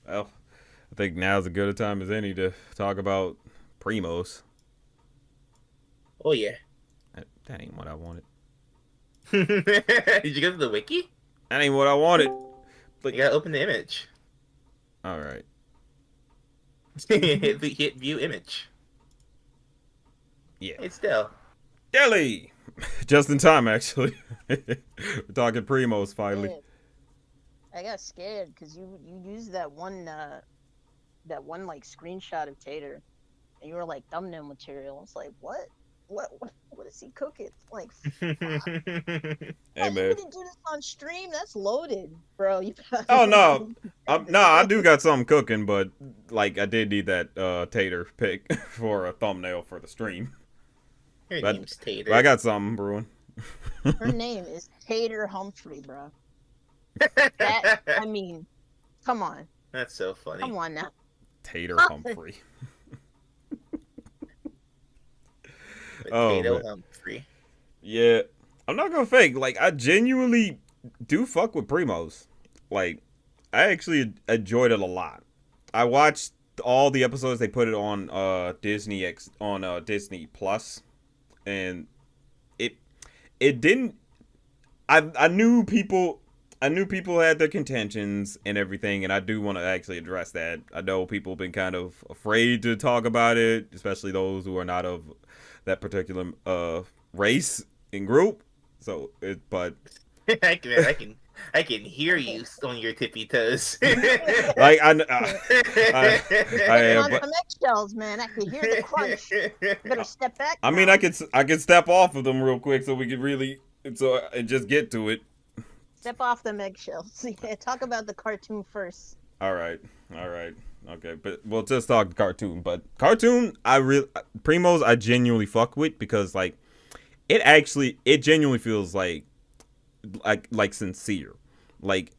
Well, I think now's as good a time as any to talk about Primos. Oh yeah. That ain't what I wanted. Did you go to the wiki? That ain't what I wanted. Like, You gotta open the image. all right. Hit view image. Yeah. It's still. Delhi! Just in time, actually. We're talking Primos finally. Shit, I got scared because you used that one like screenshot of Tater, and you were like thumbnail material. It's like what is he cooking? Like, fuck. Hey, You man. gonna do this on stream? That's loaded, bro. You gotta Oh, like no. edit No, I do it. got something cooking, but, like, I did need that tater pick for a thumbnail for the stream. Her But, name's but I Tater. got something brewing. Her name is Tater Humphrey, bro. That I mean, come on, That's so funny. come on now. Tater Humphrey. Oh, Potato man. Humphrey. Yeah. I'm not gonna fake. Like, I genuinely do fuck with Primos. Like, I actually enjoyed it a lot. I watched all the episodes they put it on Disney Plus, and it it didn't. I knew people had their contentions and everything, and I do want to actually address that. I know people have been kind of afraid to talk about it, especially those who are not of that particular race and group. So it, but I can hear you on your tippy toes. like I, Stepping on but some eggshells, man. I can hear the crunch. You better step back I mean, now. I could step off of them real quick so we could really and just get to it. Step off them eggshells. Yeah, talk about the cartoon first. All right, all right, okay. But we'll just talk cartoon. But cartoon, I really Primos, I genuinely fuck with because like it genuinely feels like sincere, like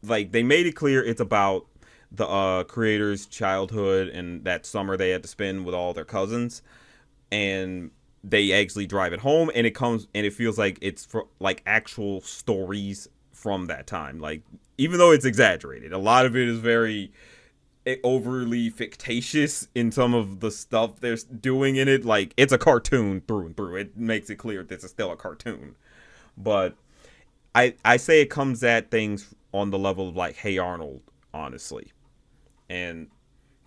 like they made it clear it's about the creator's childhood and that summer they had to spend with all their cousins, and they actually drive it home, and it comes and it feels like it's for like actual stories from that time. Like even though it's exaggerated, a lot of it is very overly fictitious in some of the stuff they're doing in it. Like it's a cartoon through and through. It makes it clear this is still a cartoon, but I say it comes at things on the level of like Hey Arnold, honestly, and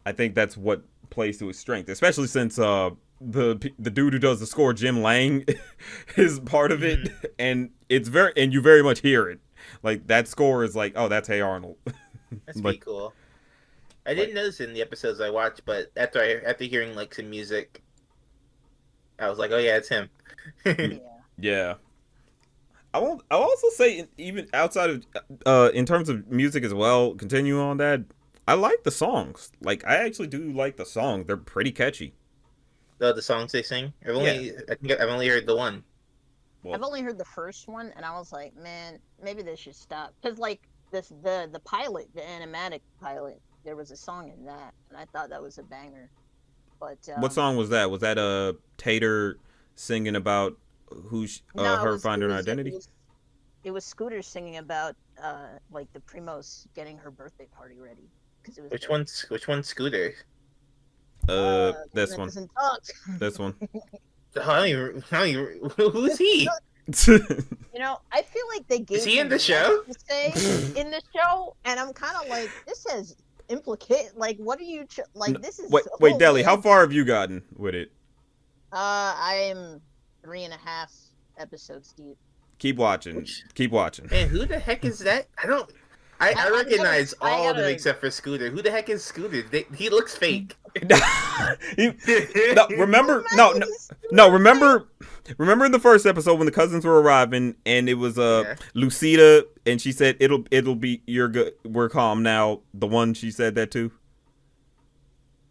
I think that's what plays to his strength, especially since the dude who does the score, Jim Lang, is part of it, Mhm. and it's very and you very much hear it. Like that score is like, oh, that's Hey Arnold. That's pretty like cool. I like didn't notice it in the episodes I watched, but after hearing like some music, I was like, oh yeah, it's him. Yeah. yeah. I won't. I'll also say even outside of in terms of music as well. Continue on that. I like the songs. Like I actually do like the songs. They're pretty catchy. The songs they sing. Yeah. I think I've only heard the one. Well, I've only heard the first one, and I was like, man, maybe they should stop. Cause like the pilot, the animatic pilot, there was a song in that, and I thought that was a banger. But what song was that? Was that Tater singing about no, her finding her identity? it was Scooter singing about like the Primos getting her birthday party ready because it was Which one's Scooter? the one This that one. doesn't talk. This one. Who's he? I feel like they Is gave he in him the less show? to say in the show, and I'm kind of like, this has implicate. Like, what are you like? This is Wait, Deli. How far have you gotten with it? I am 3.5 episodes deep. Keep watching. Which Keep watching. man, who the heck is that? I don't. I I recognize I all of them gotta. except for Scooter. Who the heck is Scooter? He looks fake. He- no, remember? No, no, no. Remember in the first episode when the cousins were arriving, and it was Yeah. Lucida, and she said it'll be you're good. We're calm now. The one she said that to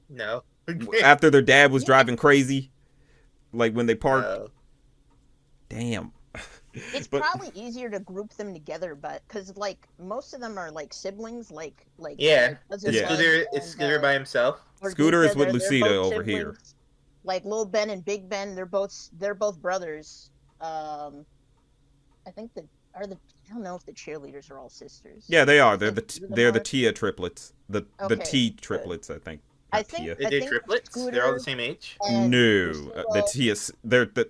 No. after their dad was driving crazy, like when they parked. No. Damn. It's But probably easier to group them together, but because like most of them are like siblings, like Yeah. cousin Is Yeah. Bud Scooter by himself? or Scooter is Dika, with they're Lucida both over here. siblings. Like Lil Ben and Big Ben, they're both brothers. I think the I don't know if the cheerleaders are all sisters. Yeah, they are. I They're think the two of them they're the are. Tia triplets. The Okay, T good. triplets, I think. I Not think Tia. They're triplets. They're all the Scooter same age. and No, the Lucille Tia. They're the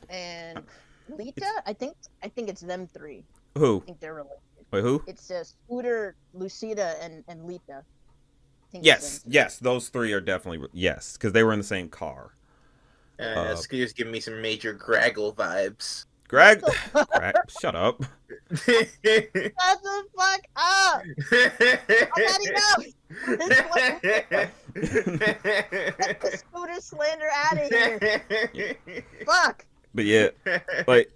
and Lita. it's I think it's them three. who? I think they're related. Wait, who? It's Scooter, Lucida, and Lita. I think it's them Yes, three. yes, those three are definitely yes, because they were in the same car. Scooter's giving me some major Graggle vibes. Greg, What the Greg, shut up. Shut the fuck up! I gotta go. Get the Scooter slander out of here. Fuck. But yeah, like,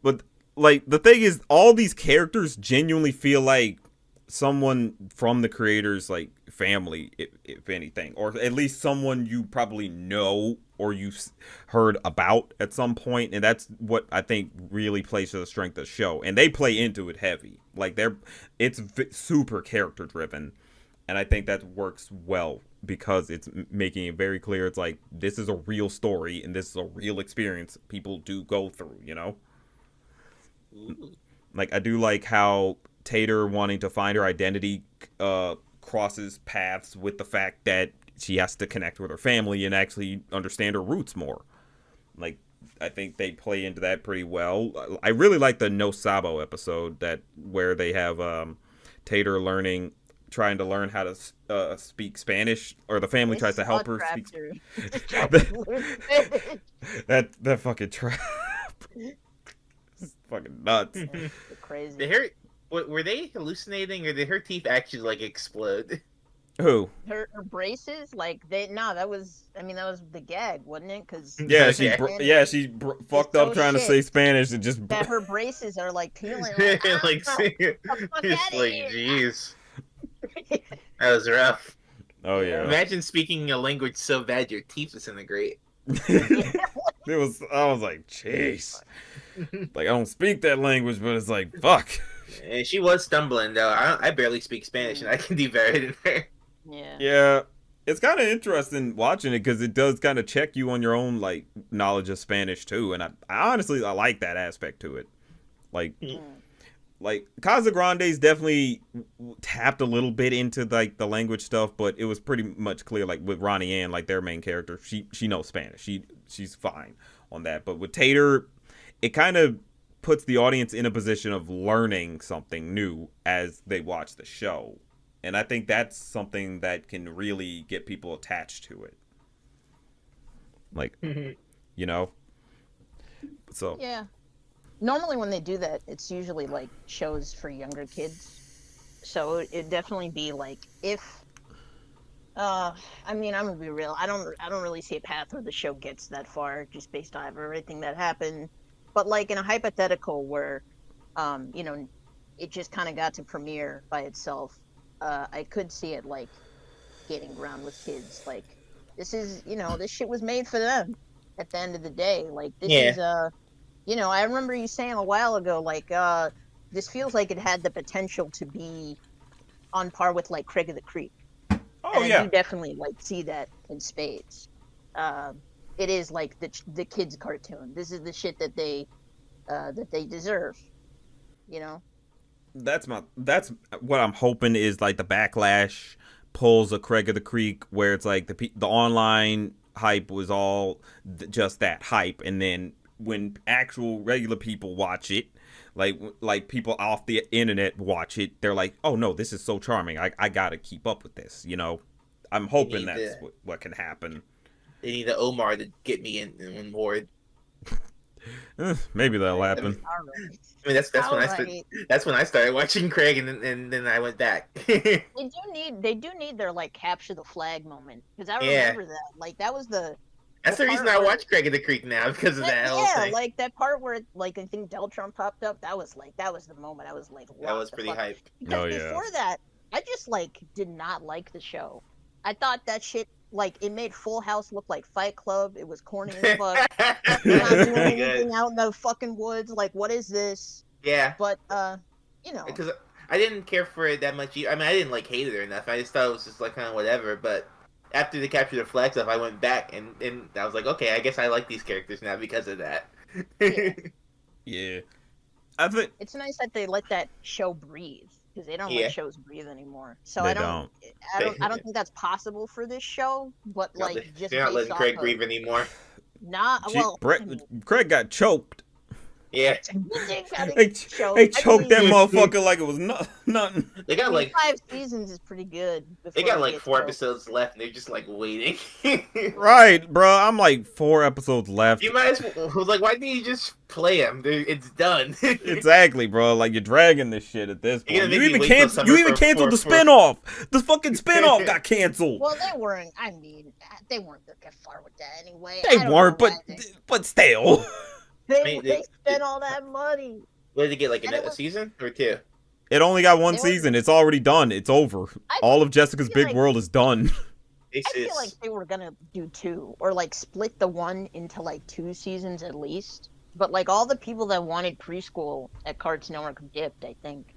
but like the thing is, all these characters genuinely feel like someone from the creators like family, if anything, or at least someone you probably know or you've heard about at some point, and that's what I think really plays to the strength of the show, and they play into it heavy. Like it's super character driven, and I think that works well because it's making it very clear. It's like this is a real story and this is a real experience people do go through. Like I do like how Tater wanting to find her identity crosses paths with the fact that she has to connect with her family and actually understand her roots more. Like I think they play into that pretty well. I really like the No Sabo episode where they have Tater trying to learn how to speak Spanish, or the family tries to help her speak. that fucking trap. It's fucking nuts. Crazy. Were they hallucinating, or did her teeth actually like explode? Who? Her braces, like that was the gag, wasn't it? Because yeah, she fucked up so trying to say Spanish and just that her braces are like peeling. Like, It's like, jeez, that was rough. Oh yeah. Imagine speaking a language so bad your teeth disintegrate. I was like, jeez. Like I don't speak that language, but it's like, fuck. And she was stumbling though. I barely speak Spanish, and I can do better than her. Yeah. Yeah, it's kind of interesting watching it because it does kind of check you on your own like knowledge of Spanish too, and I honestly I like that aspect to it. Like Casagrande's definitely tapped a little bit into like the language stuff, but it was pretty much clear like with Ronnie Ann, like their main character, she knows Spanish. She's fine on that. But with Tater, it kind of puts the audience in a position of learning something new as they watch the show. And I think that's something that can really get people attached to it. Like, So Yeah. Normally when they do that, it's usually like shows for younger kids. So it'd definitely be like if I'm gonna be real. I don't really see a path where the show gets that far just based on everything that happened. But like in a hypothetical where it just kind of got to premiere by itself, I could see it like getting around with kids. Like this is, this shit was made for them at the end of the day. Like this is I remember you saying a while ago, like, this feels like it had the potential to be on par with, like, Craig of the Creek. Oh, and yeah. you definitely, like, see that in spades. It is, like, the kids' cartoon. This is the shit that they deserve, That's what I'm hoping is, like, the backlash pulls a Craig of the Creek where it's, like, the online hype was all just that hype, and then when actual regular people watch it, like people off the internet watch it, they're like, oh no, this is so charming, I gotta keep up with this. I'm hoping that's what can happen. They need the Omar to get me in Ward. Maybe that'll happen. I mean, that's when I started watching Craig, and then I went back. They do need their like capture the flag moment, because I remember that. Like that was That's the reason I watch Craig of the Creek now, because of that whole thing. Like that part where, like, I think Deltron popped up. That was the moment. I was like, wow, that was pretty hype. Because before that, I just like did not like the show. I thought that shit, like, it made Full House look like Fight Club. It was corny as fuck. They're not doing anything out in the fucking woods. Like, what is this? Yeah. But because I didn't care for it that much. I mean, I didn't like hate it or nothing. I just thought it was just like kind of whatever. But after they captured the flag stuff, I went back and I was like, okay, I guess I like these characters now because of that. Yeah. I think it's nice that they let that show breathe because they don't let Yeah. shows breathe anymore. So They I don't think that's possible for this show. But like just They're not based letting off Craig of breathe anymore. well, Brett, I mean, Craig got choked. Yeah. he did kinda They, get choked. they I choked mean, that motherfucker like it was nothing. They got like 5 seasons is pretty good. they Before got like get 4 choked. episodes left, and they're just like waiting. Right, bro. I'm like 4 episodes left. You might as well. I was like, why didn't you just play them? It's done. Exactly, bro. Like you're dragging this shit at this You're point. gonna You make me even wait till canceled. You summer even for- canceled the for- spinoff. The fucking spinoff got canceled. Well, they weren't. I mean, they weren't gonna get far with that anyway. They I don't weren't, know but why but still. they they- spent all that money. What did it get? Like And it a was- season or 2? It only got 1 They were- season. It's already done. It's over. I All of Jessica's feel Big like- World is done. This I feel is like they were gonna do 2 or like split the one into like 2 seasons at least. But like all the people that wanted preschool at Cartoon Network dipped. I think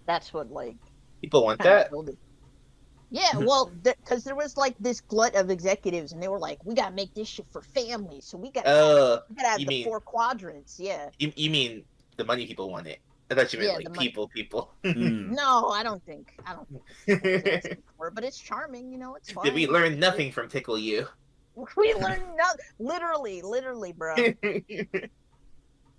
that's what like people want kinda that. killed it. Yeah, well, because there was like this glut of executives, and they were like, "We gotta make this shit for families, so we gotta have you the mean- 4 quadrants." Yeah. You mean the money people want it? I thought you meant Yeah, like the money. people. Mm. No, I don't think. It's Did asking for it, but it's charming. You know, it's fun. we learn nothing from Tickle You? We learned nothing. Literally, bro.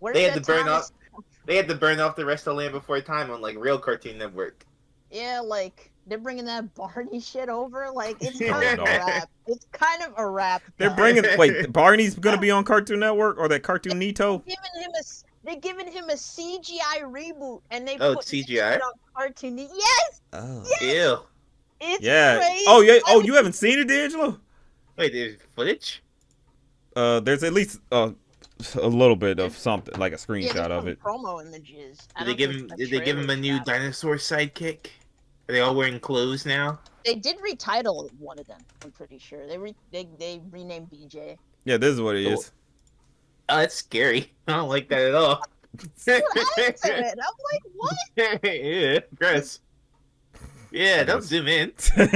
Where's They had that to burn Thomas- off. They had to burn off the rest of Land Before Time on like real Cartoon Network. Yeah, like they're bringing that Barney shit over. Like it's kind Oh, of no. a rap. It's kind of a rap. They're guys. bringing. Wait, Barney's gonna be on Cartoon Network or that Cartoon Nito? They're giving him a CGI reboot, and they Oh, put it's CGI? it on Cartoon. Yes, Oh. Ew. it's Yeah. crazy. Oh yeah. I Oh, was- you haven't seen it, D'Angelo? Wait, there's footage? There's at least a little bit of something, like a yeah, screenshot there's of some it. promo images. I Did they don't give think him? the Did they give him a trailer's new out. dinosaur sidekick? Are they all wearing clothes now? They did retitle one of them. I'm pretty sure they renamed BJ. Yeah, this is what it is. Oh, that's scary. I don't like that at all. Dude, I said it. I'm like, what? Yeah, gross. Yeah, don't zoom in. Zoom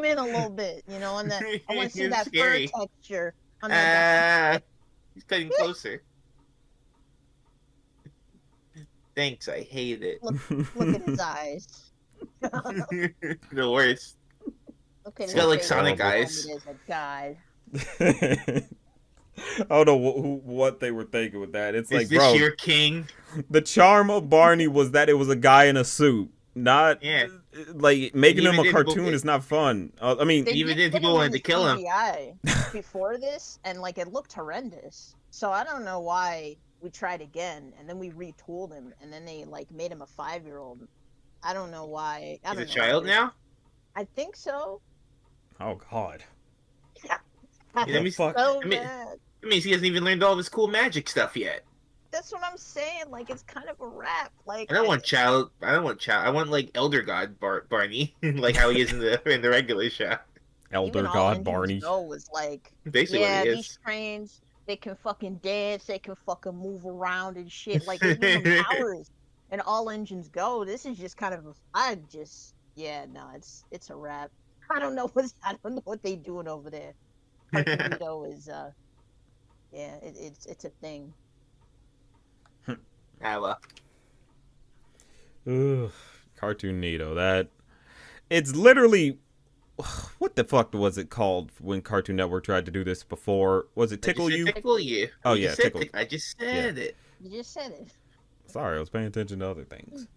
in a little bit, you know, on that. I want to see It's that scary. fur texture on that. He's getting closer. Thanks, I hate it. Look at his eyes. The worst. Look at It's his got, like, face. Sonic Oh, eyes. it is a guy. I don't know what they were thinking with that. It's Is like, this bro, your king? the charm of Barney was that it was a guy in a suit. Not Yeah. like making Even him a did cartoon people- is not fun. I mean, They Even did then, put people him wanted in to kill him. CGI before this, and like it looked horrendous. So I don't know why we tried again, and then we retooled him, and then they like made him a 5-year-old. I don't know why. I He's don't a know. child now? I think so. oh god, That means, fuck. So I mean- bad. that means he hasn't even learned all of his cool magic stuff yet. That's what I'm saying. Like it's kind of a rap. Like I don't want child. I want like Elder God Barney, like how he is in the regular show. Elder even All God Engines Barney. Go was like, Basically, yeah, what he these is. trains, they can fucking dance, they can fucking move around and shit. Like they give them powers, and All Engines Go. This is just kind of no, it's a rap. I don't know what they doing over there. Cartoonito is it's a thing. Ah, well. Ugh, Cartoon Nito. That it's literally what the fuck was it called when Cartoon Network tried to do this before? Was it Tickle You? Tickle You. Oh, I yeah, just said Tickle. I just said it. You just said it. Sorry, I was paying attention to other things.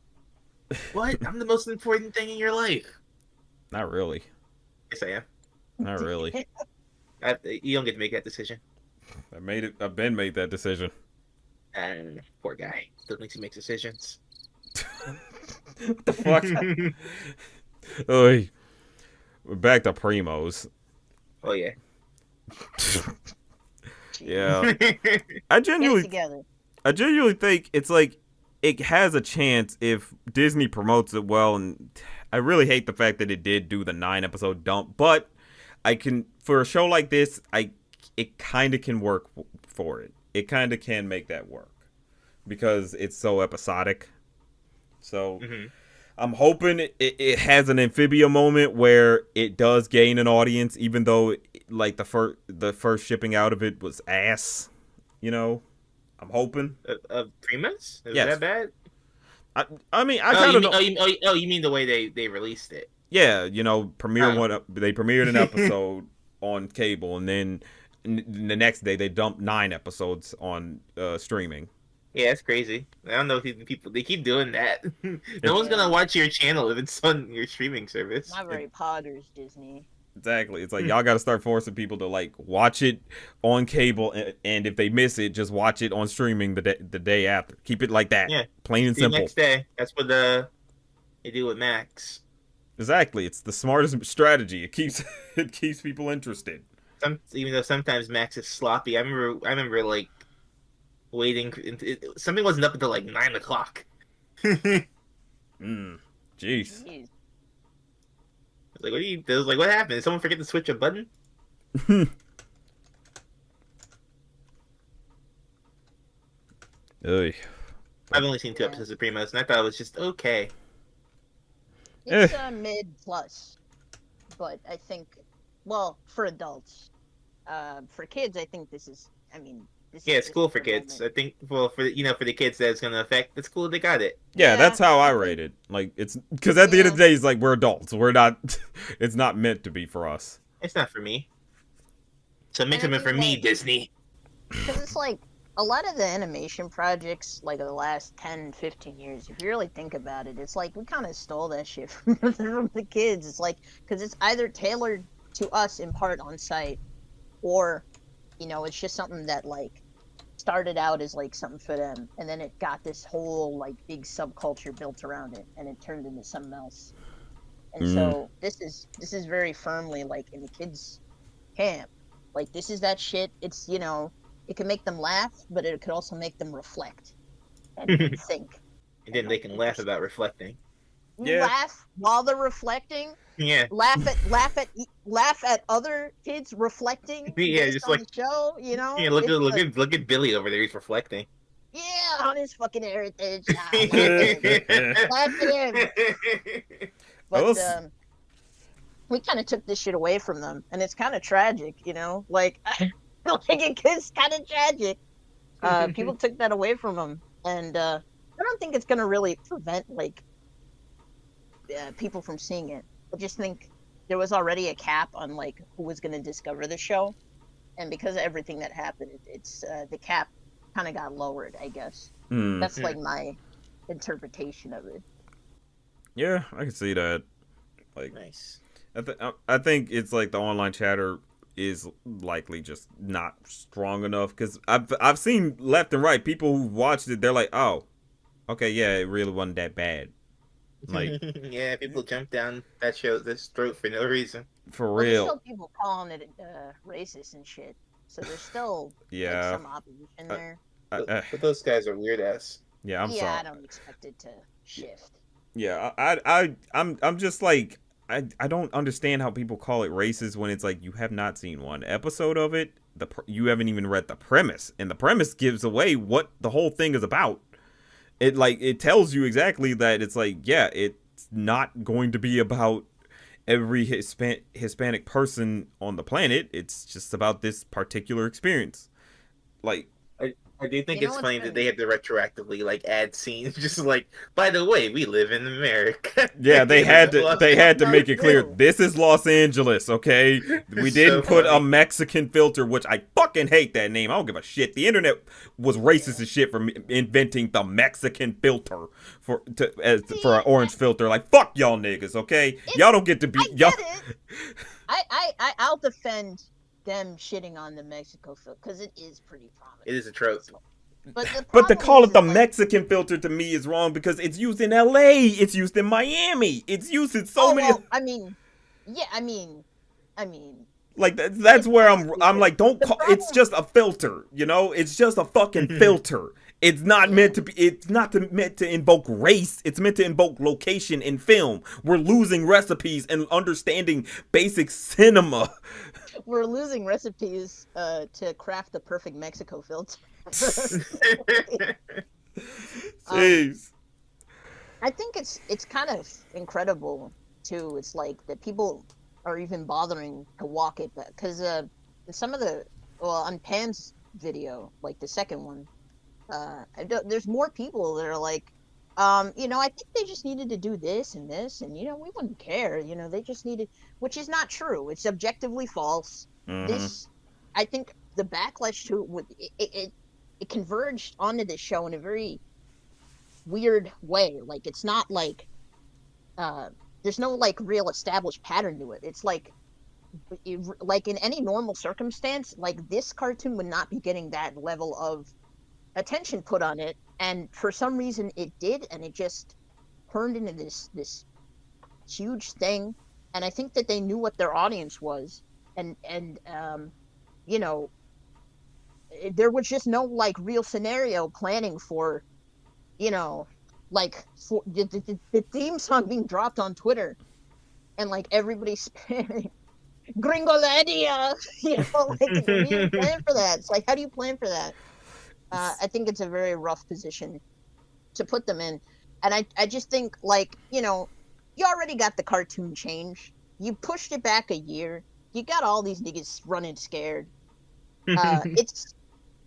What? I'm the most important thing in your life. Not really. Yes, I am. Not really. You don't get to make that decision. I made it. I've been made that decision. And poor guy. Still makes he makes decisions. What the fuck? Oy. We're back to Primos. Oh yeah. Yeah. I Get it genuinely together. think it's like it has a chance if Disney promotes it well, and I really hate the fact that it did do the 9-episode dump, but I can, for a show like this, it kind of can work for it. It kind of can make that work because it's so episodic. So I'm hoping it has an Amphibia moment where it does gain an audience, even though like the first shipping out of it was ass, you know. I'm hoping. Of Primos? Is Yes. that bad? I mean, I Oh, kind you of mean don't. you mean the way they released it? Yeah, premiere Oh. one. They premiered an episode on cable, and then the next day they dumped 9 episodes on streaming. Yeah, it's crazy. I don't know if these people they keep doing that. No It's one's gonna Yeah, watch your channel if it's on your streaming service. not very Potters, Disney. exactly. It's like y'all got to start forcing people to like watch it on cable, and if they miss it, just watch it on streaming the day after. Keep it like that, Yeah, plain and see you simple. next day. That's what they do with Max. Exactly. It's the smartest strategy. It keeps it keeps people interested. Even though sometimes Max is sloppy. I remember like waiting. Something wasn't up until like 9 o'clock. Mm. Jeez. Jeez. Like, what do you? It was like, what happened? Did someone forget to switch a button? Oy. I've only seen 2 Yeah. episodes of Primos, and I thought it was just okay. It's a mid plus, but I think, well, for adults, for kids, I think this is. I mean, this Yeah, is it's just cool for the kids. moment. I think, well, for the kids that it's gonna affect, it's cool they got it. Yeah, Yeah, that's how I I think- rate it. Like it's because at the end of the day, it's like we're adults. We're not. It's not meant to be for us. It's not for me. So make And I something for mean, me, like- Disney. Because it's like a lot of the animation projects, like of the last 10, 15 years, if you really think about it, it's like we kind of stole that shit from the kids. It's like, because it's either tailored to us in part on site, or, it's just something that, like, started out as, like, something for them, and then it got this whole, like, big subculture built around it, and it turned into something else. And so this is very firmly, like, in the kids' camp. Like, this is that shit. It's, it can make them laugh, but it could also make them reflect and think. And then they can laugh about reflecting. Yeah. Laugh while they're reflecting. Yeah. Laugh at other kids reflecting. Yeah, based just on like- the show. Yeah, look at Billy over there. He's reflecting. Yeah, on his fucking heritage. Laugh at him. But was- we kind of took this shit away from them, and it's kind of tragic, Like, I think it's kind of tragic. People took that away from them, and I don't think it's gonna really prevent like people from seeing it. I just think there was already a cap on like who was gonna discover the show, and because of everything that happened, it's the cap kind of got lowered. I guess Hmm. that's like my interpretation of it. Yeah, I can see that. Like, Nice. I think it's like the online chatter is likely just not strong enough because I've seen left and right people who watched it. They're like, oh, okay, yeah, it really wasn't that bad. Like Yeah, people jump down this throat for no reason. for Well, there's real. still people calling it racist and shit, so there's still like, Yeah, some opposition there. But those guys are weird ass. yeah. I'm yeah, sorry. I don't expect it to shift. Yeah, I'm just like I don't understand how people call it racist when it's like you have not seen one episode of it. You haven't even read the premise, and the premise gives away what the whole thing is about. It tells you exactly that it's like, yeah, it's not going to be about every Hispanic person on the planet. It's just about this particular experience. Like, I do think You know it's what's funny that funny? they have to retroactively like add scenes, just like, by the way, we live in America. yeah, they had to make it clear True. this is Los Angeles, okay? We It's didn't so put a funny. Mexican filter, which I fucking hate that name. I don't give a shit. The internet was racist as shit for inventing the Mexican filter for an orange filter. Like, fuck y'all niggas, okay? Y'all don't get to be I y'all. get it. I'll defend them shitting on the Mexico film because it is pretty prominent. It is a trope. But But to problem call is, it the like, Mexican filter to me is wrong because it's used in LA. It's used in Miami. It's used in so many. well, I mean, yeah, I mean, Like that's where I'm like, don't The call. It's problem- just a filter, It's just a fucking filter. It's not meant to be. It's not meant to invoke race. It's meant to invoke location in film. We're losing recipes and understanding basic cinema. we're losing recipes to craft the perfect Mexico filter. Jeez. I think it's kind of incredible too. It's like that people are even bothering to walk it because some of the on Pam's video, like the second one, There's more people that are like, I think they just needed to do this and this, and we wouldn't care. They just needed, which is not true. It's objectively false. Mm-hmm. This, I think, the backlash to it converged onto this show in a very weird way. Like it's not like there's no like real established pattern to it. It's like in any normal circumstance, like this cartoon would not be getting that level of attention put on it, and for some reason it did, and it just turned into this huge thing. And I think that they knew what their audience was, and there was just no like real scenario planning for like for the theme song being dropped on Twitter, and like everybody's spamming Gringolandia, like we didn't plan for that. It's like, how do you plan for that? I think it's a very rough position to put them in. And I just think, like, you already got the cartoon change. You pushed it back a year. You got all these niggas running scared. It's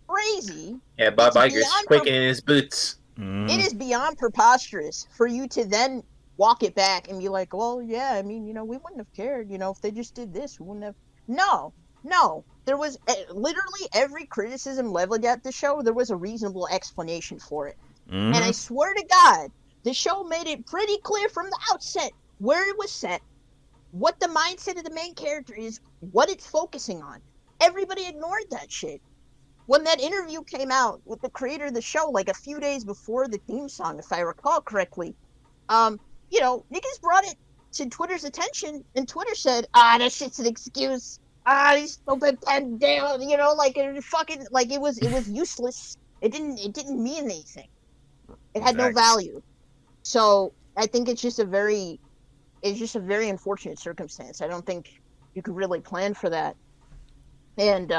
crazy. Yeah, Bob It's Iger's quaking in his boots. It is beyond preposterous for you to then walk it back and be like, well, yeah, I mean, we wouldn't have cared, if they just did this, we wouldn't have. No. There was literally every criticism leveled at the show, there was a reasonable explanation for it. Mm-hmm. And I swear to God, the show made it pretty clear from the outset where it was set, what the mindset of the main character is, what it's focusing on. Everybody ignored that shit. When that interview came out with the creator of the show, like a few days before the theme song, if I recall correctly, niggas brought it to Twitter's attention, and Twitter said, that shit's an excuse. These stupid pen down, like it fucking, like it was useless. It didn't mean anything. It had no value. So I think it's just a very unfortunate circumstance. I don't think you could really plan for that. And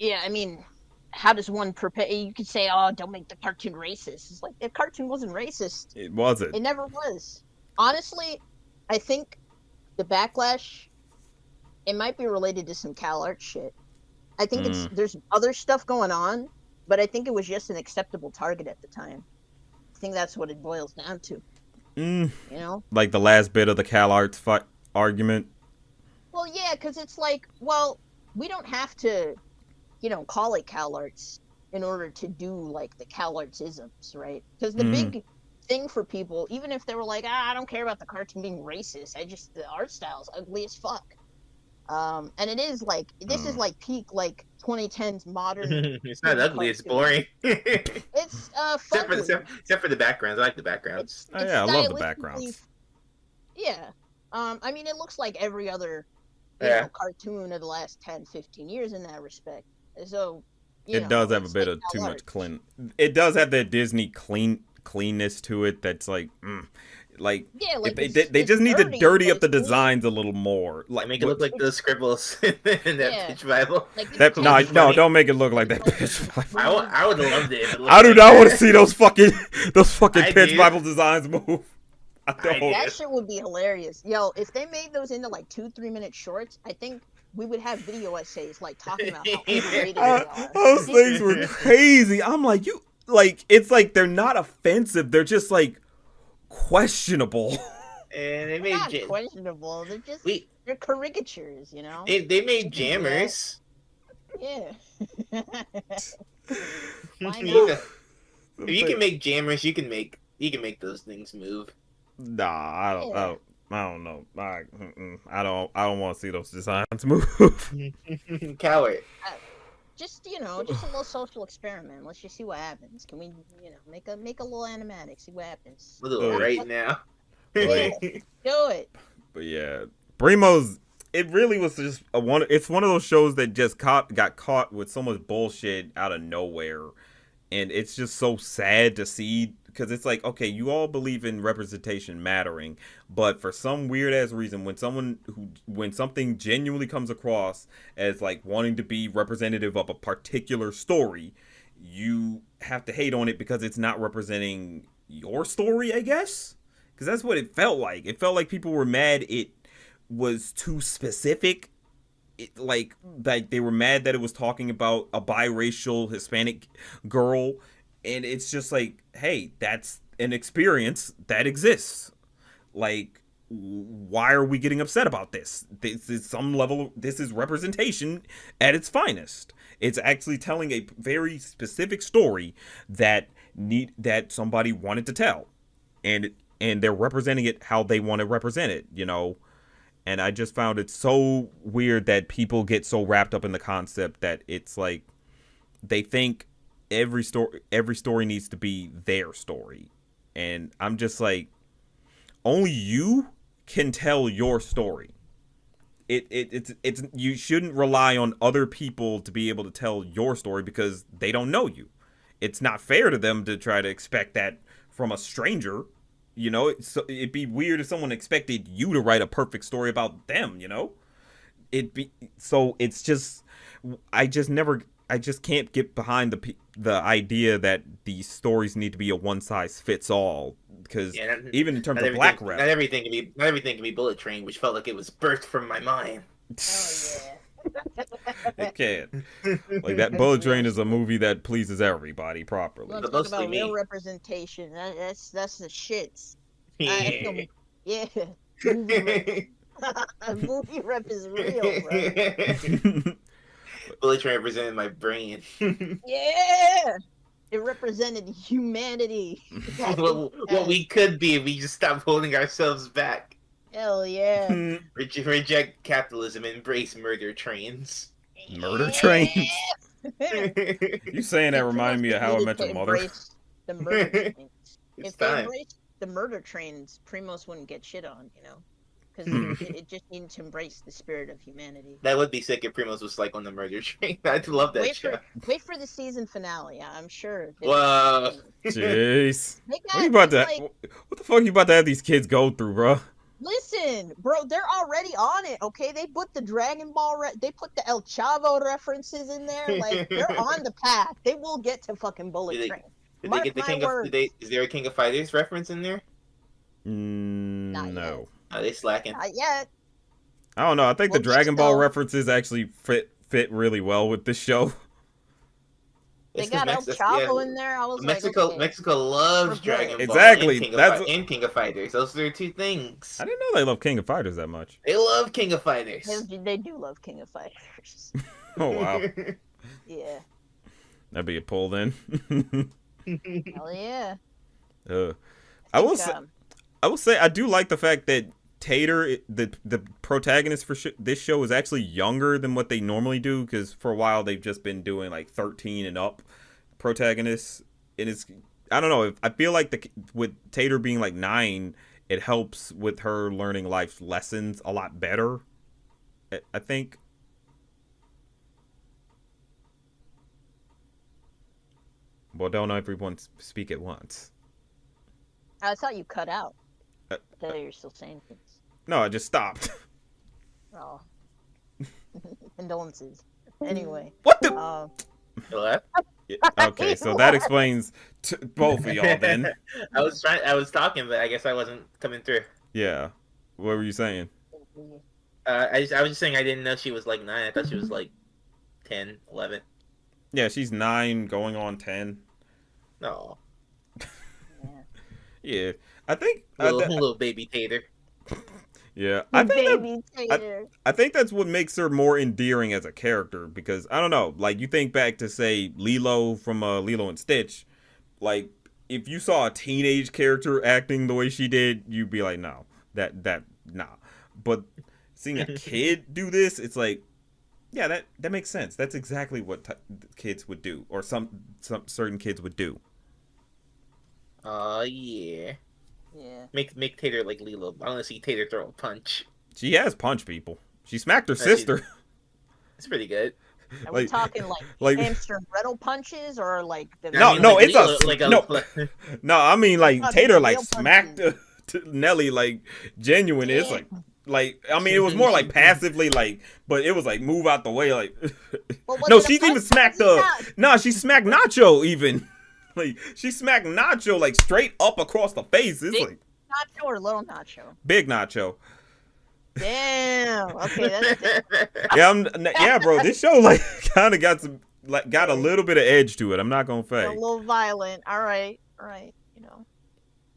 yeah, I mean, how does one prepare? You could say, "Oh, don't make the cartoon racist." It's like the cartoon wasn't racist. It wasn't. It never was. Honestly, I think the backlash, it might be related to some CalArt shit. I think there's other stuff going on, but I think it was just an acceptable target at the time. I think that's what it boils down to. Like the last bit of the CalArts argument. Well, yeah, because it's like, well, we don't have to, call it CalArts in order to do like the CalArts-isms, right? Because the big thing for people, even if they were like, I don't care about the cartoon being racist, the art style's ugly as fuck. And it is like, this is like peak like 2010s modern. It's not ugly, it's boring. It's except for the backgrounds. I like the backgrounds. I love the backgrounds. Yeah. I mean, it looks like every other cartoon of the last 10, 15 years in that respect. So it does have a bit of too much clean. It does have that Disney cleanness to it. That's like, like, yeah, like they just need to dirty up the designs a little more. Like make it look like those scribbles in that pitch Bible. Like no, don't make it look like that pitch Bible. I would have loved it. If it I do not want to see those fucking pitch Bible designs move. That shit would be hilarious. Yo, if they made those into like 2-3 minute shorts, I think we would have video essays like talking about how overrated they are. Those things were crazy. I'm like, it's like they're not offensive. They're just like questionable. And they made not questionable. They're just they're caricatures, They made jammers. Yeah. Why not? If you can make jammers, you can make those things move. Nah, I don't know. I don't want to see those designs move. Coward. Just a little social experiment. Let's just see what happens. Can we, make a little animatic, see what happens. We'll do it right now. Yeah, do it. But yeah, Primos. It really was just it's one of those shows that just got caught with so much bullshit out of nowhere, and it's just so sad to see. Because it's like, okay, you all believe in representation mattering, but for some weird ass reason, when something genuinely comes across as like wanting to be representative of a particular story, you have to hate on it because it's not representing your story, I guess. Because that's what it felt like. It felt like people were mad it was too specific like they were mad that it was talking about a biracial Hispanic girl, and it's just like, hey, that's an experience that exists. Like, why are we getting upset about this? This is some level. This is representation at its finest. It's actually telling a very specific story that somebody wanted to tell, and they're representing it how they want to represent it. You know, and I just found it so weird that people get so wrapped up in the concept that it's like they think every story needs to be their story, and I'm just like, only you can tell your story. It's you shouldn't rely on other people to be able to tell your story because they don't know you. It's not fair to them to try to expect that from a stranger. You know, it'd be weird if someone expected you to write a perfect story about them. You know, it's just I just can't get behind the idea that these stories need to be a one size fits all. Because even in terms of Black Rep, not everything can be Bullet Train, which felt like it was birthed from my mind. Oh yeah. It can. Like, that Bullet Train is a movie that pleases everybody properly. Let's talk about real representation. That's the shits. Yeah. Movie rep is real, bro. Bullet Train represented my brain. Yeah. It represented humanity. what we could be if we just stop holding ourselves back. Hell yeah. Reject capitalism and embrace murder trains. Murder trains? You saying that reminded me of How I Met Your Mother. The murder trains. If they embraced the murder trains, Primos wouldn't get shit on, you know? Because it just needs to embrace the spirit of humanity. That would be sick if Primos was like on the murder train. I'd love that show. Wait for the season finale. I'm sure. Whoa. Jeez. What the fuck are you about to have these kids go through, bro? Listen, bro, they're already on it, okay? They put the Dragon Ball, they put the El Chavo references in there. Like, they're on the path. They will get to fucking Bullet Train. Did they get the King of... Is there a King of Fighters reference in there? No. Are they slacking? Not yet. I don't know. I think the Dragon Ball references actually fit really well with this show. They got El Chavo in there. I was Mexico, like, okay. Mexico loves Dragon Ball. Exactly. And King of Fighters. Those are two things. I didn't know they love King of Fighters that much. They love King of Fighters. They do love King of Fighters. Oh wow. Yeah. That'd be a pull then. Hell yeah. I will say I do like the fact that Tater, the protagonist for this show, is actually younger than what they normally do, because for a while they've just been doing like 13 and up protagonists, and it's, I don't know, I feel like with Tater being like 9, it helps with her learning life lessons a lot better, I think. Well, don't everyone speak at once. I thought you cut out. You're still saying things. No, I just stopped. Oh. Condolences. Anyway. What the? What? Okay, so that explains both of y'all then. I was talking, but I guess I wasn't coming through. Yeah. What were you saying? I was just saying I didn't know she was like 9. I thought she was like 10, 11. Yeah, she's 9 going on 10. No. Yeah. I think little baby Tater. Yeah, I think that's what makes her more endearing as a character, because I don't know, like, you think back to say Lilo from Lilo and Stitch, like, if you saw a teenage character acting the way she did, you'd be like, no, nah. But seeing a kid do this, it's like, yeah, that makes sense. That's exactly what kids would do, or some certain kids would do. Yeah. Yeah. Make Tater like Lilo. I want to see Tater throw a punch. She has punched people. She smacked her sister. It's pretty good. Are we talking like hamster and Gretel punches, or like the... No, I mean like Tater like smacked Nelly like genuine. Yeah. It's like I mean it was more like passively like, but it was like move out the way like. No, she's even smacked she smacked Nacho even. Like, she smacked Nacho, like, straight up across the face. It's big like... Nacho or little Nacho? Big Nacho. Damn. Okay, that's Yeah, bro. This show like kind of got a little bit of edge to it. I'm not gonna a fake. little violent. All right. All right. You know.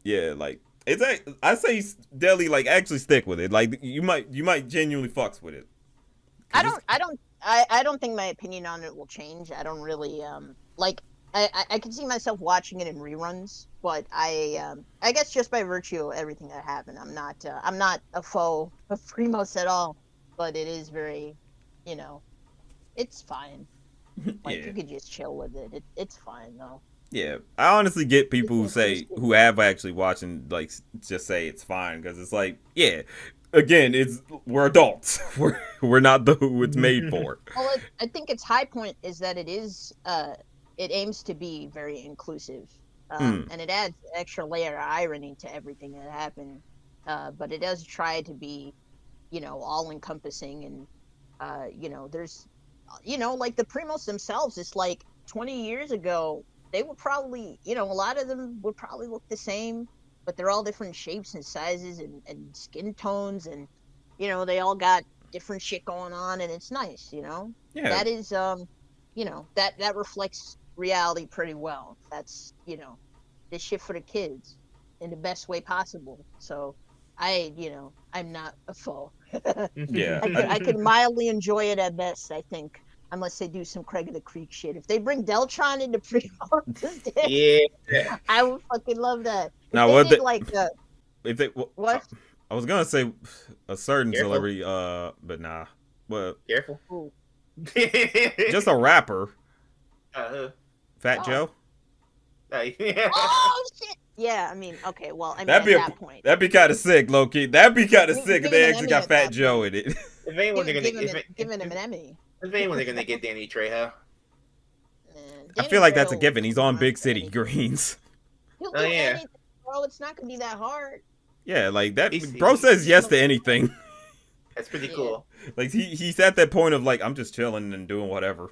Yeah, like it's I say Deli like actually stick with it. Like you might genuinely fucks with it. I don't think my opinion on it will change. I don't really like I can see myself watching it in reruns, but I guess just by virtue of everything that happened, I'm not a foe of Primos at all. But it is very, you know, it's fine. Like Yeah. you could just chill with it. It's fine though. Yeah, I honestly get It's people inclusive. who have actually watching like just say it's fine because it's like yeah, again we're adults we're not the who it's made for. Well, I think its high point is that it aims to be very inclusive, Mm, and it adds extra layer of irony to everything that happened. But it does try to be, all encompassing, and there's, like the Primos themselves. It's like 20 years ago, they would probably, a lot of them would probably look the same, but they're all different shapes and sizes and skin tones, and they all got different shit going on, and it's nice. yeah, That is that reflects reality pretty well. That's this shit for the kids in the best way possible. So I'm not a foe. yeah. I could mildly enjoy it at best, I think, unless they do some Craig of the Creek shit. If they bring Deltron into pre-orders, Yeah. I would fucking love that. If Now they what did the like if they well, what? I was gonna say a certain Careful. celebrity but nah, well Careful. Ooh. just a rapper, uh, Fat Oh. Joe. yeah. Oh shit! Yeah, I mean, okay, well, I mean, That'd be at that point, that'd be kind of sick, low key. That'd be kind of Give- sick if give they him an actually Emmy got at Fat that Joe point. in it. If anyone they're gonna, give him an Emmy. if anyone they're gonna get Danny Trejo. I Danny feel like that's a Trejo given. will He's do on Big City anything. Greens. He'll Oh, do yeah. anything, bro. It's not gonna be that hard. Yeah, like that. He's- Bro says yes to anything. That's pretty Yeah. cool. Like he's at that point of like I'm just chilling and doing whatever.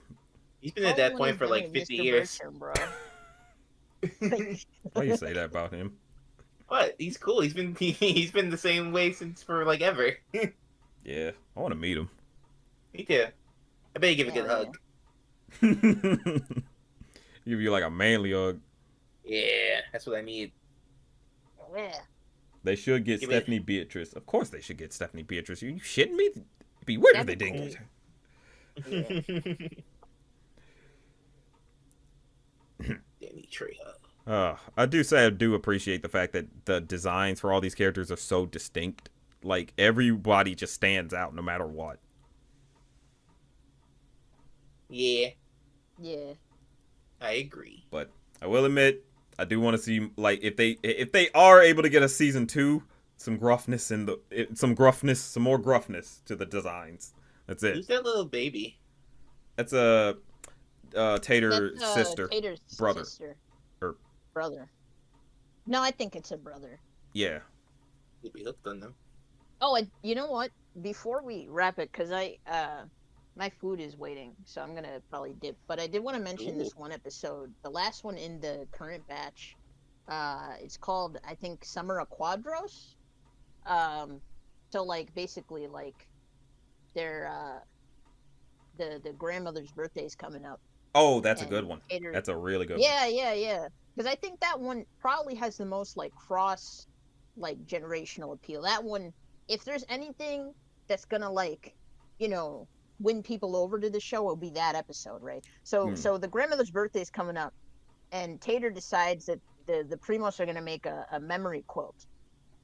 He's been at that Only point for done like it, 50 Mr. years. Bertram, bro. Why you say that about him? What? He's cool. He's been the same way since for like ever. Yeah, I want to meet him. Me too. I bet you give a good Hell hug. Give you like a manly hug. Yeah, that's what I need. Yeah. They should get Give me- Stephanie Beatrice. Of course they should get Stephanie Beatrice. You shitting me? It'd be weird if they That'd didn't be get her. Danny Trejo. I do say I do appreciate the fact that the designs for all these characters are so distinct. Like everybody just stands out no matter what. Yeah, Yeah. I agree. But I will admit, I do want to see like if they are able to get a season 2, some gruffness some more gruffness to the designs. That's it. Who's that little baby? That's a Tater That's, sister. Tater's brother. sister. Or- Brother. No, I think it's a brother. Yeah. Did we hooked on them? Oh, you know what? Before we wrap it, because my food is waiting, so I'm gonna probably dip. But I did want to mention this one episode, the last one in the current batch. It's called, I think, Summer of Quadros. So like basically like their the grandmother's birthday is coming up. Oh, that's a and good one. Tater- That's a really good one. yeah. Because I think that one probably has the most like cross, like generational appeal. That one, if there's anything that's gonna like, win people over to the show, it'll be that episode, right? So the grandmother's birthday is coming up, and Tater decides that the Primos are gonna make a memory quilt.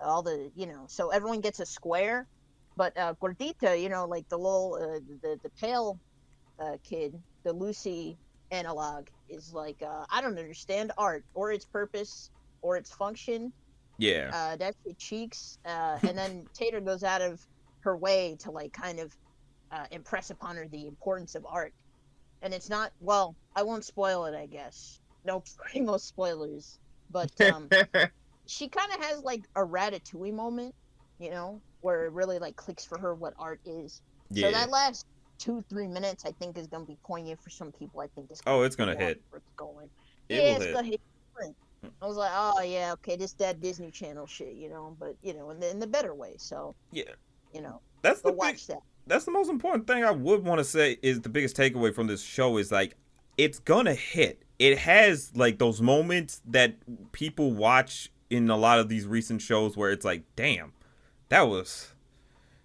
All the so everyone gets a square, but Gordita, like the little the pale kid, the Lucy analog, is like I don't understand art or its purpose or its function. Yeah. That's your cheeks. And then Tater goes out of her way to like kind of impress upon her the importance of art. And it's not, well, I won't spoil it, I guess. No primo spoilers. But she kind of has like a Ratatouille moment, where it really like clicks for her what art is. Yeah. So that last 2-3 minutes, I think, is gonna be poignant for some people. I think it's gonna hit. where it's going. It Yeah, will it's hit. gonna hit. I was like, oh yeah, okay, this that Disney Channel shit, but in the better way. So Yeah. that's Go the big. watch that. That's the most important thing I would want to say is the biggest takeaway from this show is like it's gonna hit. It has like those moments that people watch in a lot of these recent shows where it's like, damn, that was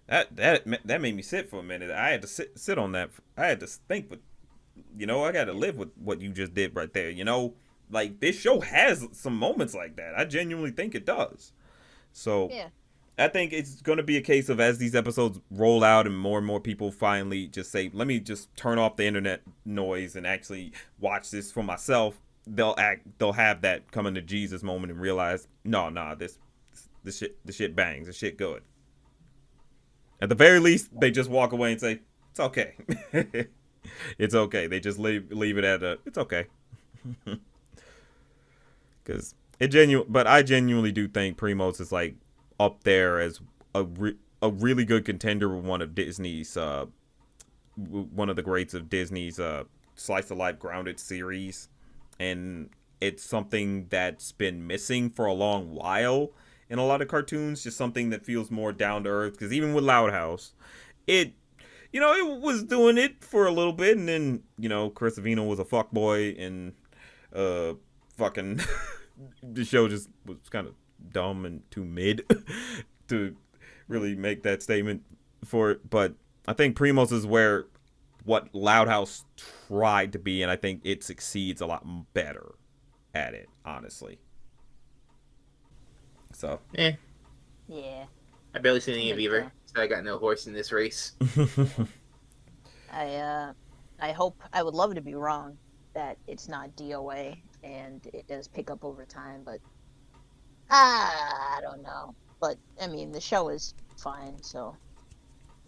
that made me sit for a minute. I had to sit on that. I had to think, but I got to live with what you just did right there. Like this show has some moments like that. I genuinely think it does. So Yeah. I think it's going to be a case of as these episodes roll out and more people finally just say, let me just turn off the internet noise and actually watch this for myself. They'll have that coming to Jesus moment and realize, no, this shit bangs. This shit good. At the very least, they just walk away and say, it's okay. It's okay. They just leave it at it's okay. Because but I genuinely do think Primos is like up there as a really good contender with one of Disney's one of the greats of Disney's slice of life grounded series, and it's something that's been missing for a long while in a lot of cartoons. Just something that feels more down to earth. Because even with Loud House, it was doing it for a little bit, and then Chris Avino was a fuckboy, and fucking the show just was kind of dumb and too mid to really make that statement for it. But I think Primos is where what Loud House tried to be, and I think it succeeds a lot better at it, honestly. So yeah, I barely seen any of either, so I got no horse in this race. I would love to be wrong that it's not DOA and it does pick up over time, but I don't know. But I mean, the show is fine, so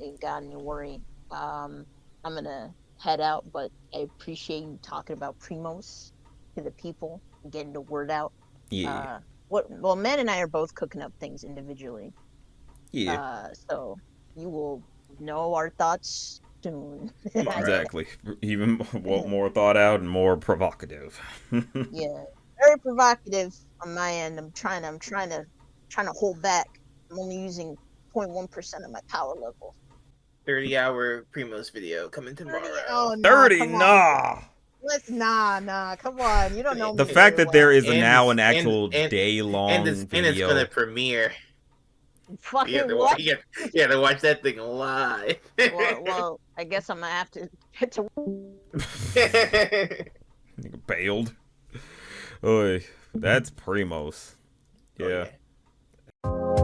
ain't got any worry. I'm gonna head out, but I appreciate you talking about Primos to the people and getting the word out. Yeah. Well, Mann and I are both cooking up things individually. Yeah. So you will know our thoughts soon. Exactly. Even more thought out and more provocative. Yeah, very provocative on my end. I'm trying to hold back. I'm only using 0.1% of my power level. 30-hour Primos video coming tomorrow. 30? Oh, 30? Nah. Nah. Come on. You don't know me. The fact that there is now an And- actual and- day-long and video. it's gonna premiere. Fucking what? You have to watch that thing live. Well, I guess I'm gonna have to get to. Nigga bailed. Oy, that's Primos. Yeah. Oh, yeah.